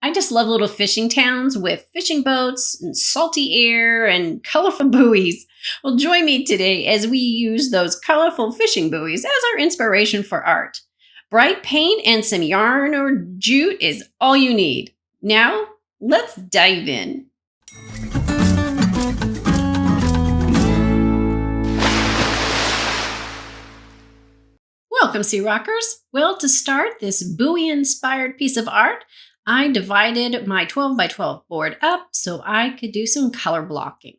I just love little fishing towns with fishing boats and salty air and colorful buoys. Well, join me today as we use those colorful fishing buoys as our inspiration for art. Bright paint and some yarn or jute is all you need. Now, let's dive in. Welcome, SeaRoxxers. Well, to start this buoy-inspired piece of art, I divided my 12 by 12 board up so I could do some color blocking.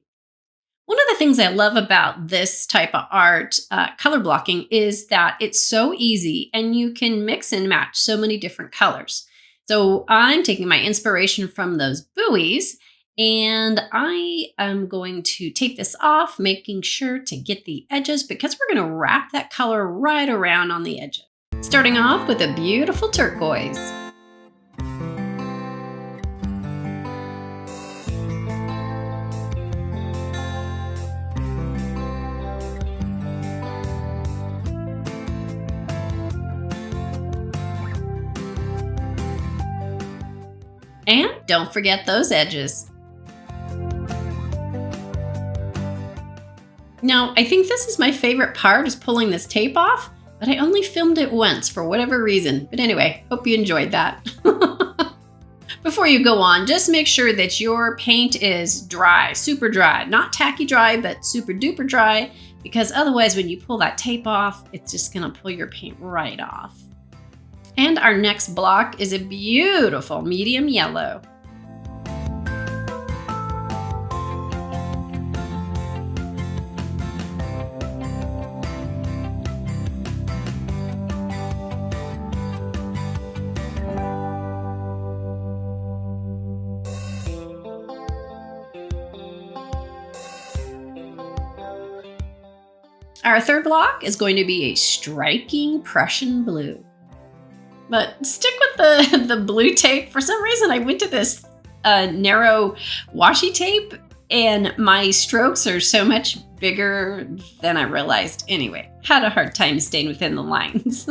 One of the things I love about this type of art, color blocking, is that it's so easy and you can mix and match so many different colors. So I'm taking my inspiration from those buoys, and I am going to tape this off, making sure to get the edges because we're going to wrap that color right around on the edges. Starting off with a beautiful turquoise. And don't forget those edges. Now, I think this is my favorite part, is pulling this tape off, but I only filmed it once for whatever reason. But anyway, hope you enjoyed that. Before you go on, just make sure that your paint is dry, super dry. Not tacky dry, but super duper dry, because otherwise when you pull that tape off, it's just gonna pull your paint right off. And our next block is a beautiful medium yellow. Our third block is going to be a striking Prussian blue. But stick with the blue tape. For some reason, I went to this narrow washi tape, and my strokes are so much bigger than I realized. Anyway, had a hard time staying within the lines.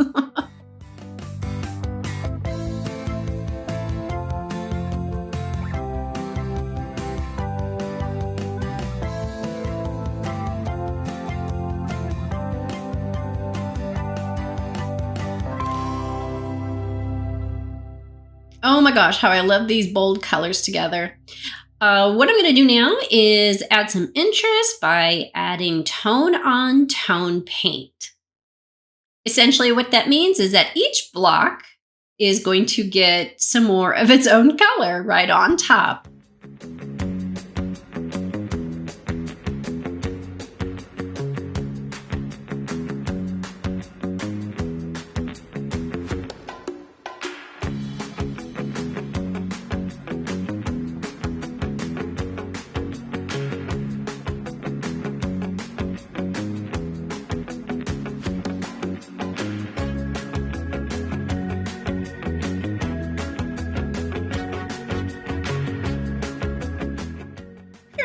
Oh my gosh, how I love these bold colors together. What I'm going to do now is add some interest by adding tone on tone paint. Essentially what that means is that each block is going to get some more of its own color right on top.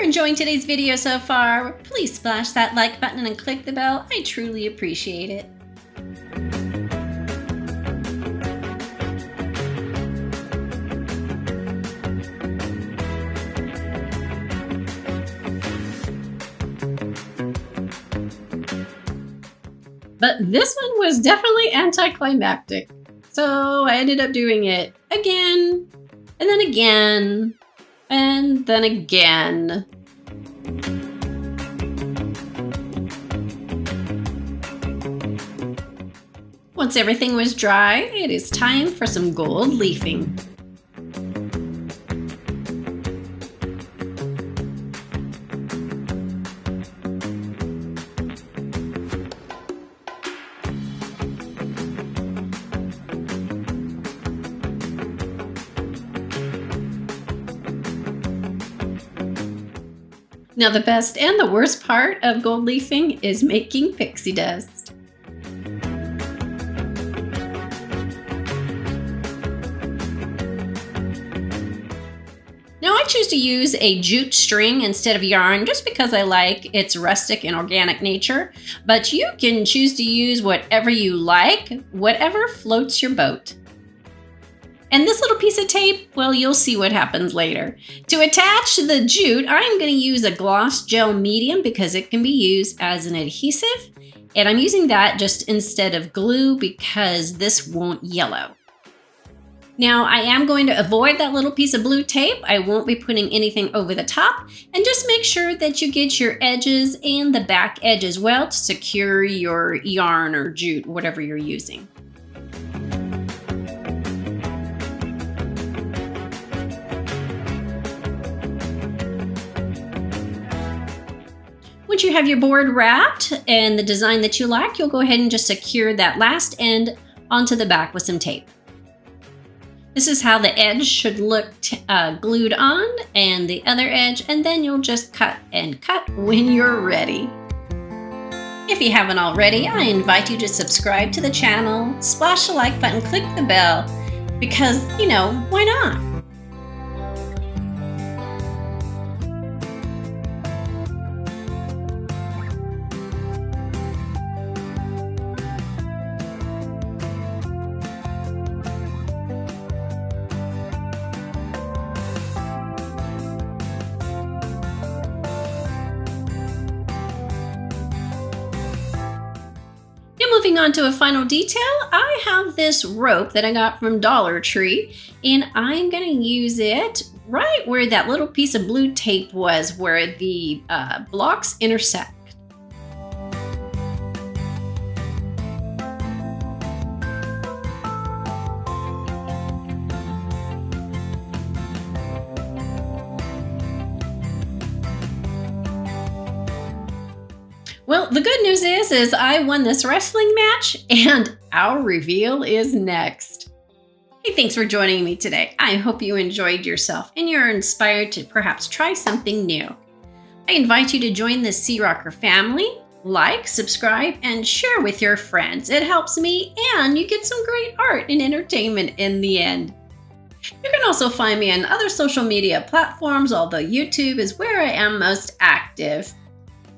Enjoying today's video so far, please splash that like button and click the bell. I truly appreciate it. But this one was definitely anticlimactic. So I ended up doing it again, and then again, and then again. Once everything was dry, it is time for some gold leafing. Now the best and the worst part of gold leafing is making pixie dust. Now I choose to use a jute string instead of yarn just because I like its rustic and organic nature, but you can choose to use whatever you like, whatever floats your boat. And this little piece of tape, well, you'll see what happens later. To attach the jute, I'm going to use a gloss gel medium because it can be used as an adhesive. And I'm using that just instead of glue because this won't yellow. Now, I am going to avoid that little piece of blue tape. I won't be putting anything over the top. And just make sure that you get your edges and the back edge as well to secure your yarn or jute, whatever you're using. Once you have your board wrapped and the design that you like, you'll go ahead and just secure that last end onto the back with some tape. This is how the edge should look glued on, and the other edge, and then you'll just cut and cut when you're ready. If you haven't already, I invite you to subscribe to the channel, splash the like button, click the bell, because, why not? Moving on to a final detail, I have this rope that I got from Dollar Tree, and I'm going to use it right where that little piece of blue tape was, where the blocks intersect. Well, the good news is I won this wrestling match, and our reveal is next. Hey, thanks for joining me today. I hope you enjoyed yourself and you're inspired to perhaps try something new. I invite you to join the SeaRoxx family, like, subscribe, and share with your friends. It helps me, and you get some great art and entertainment in the end. You can also find me on other social media platforms, although YouTube is where I am most active.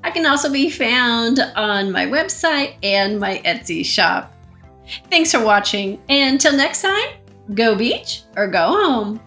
I can also be found on my website and my Etsy shop. Thanks for watching, and until next time, go beach or go home.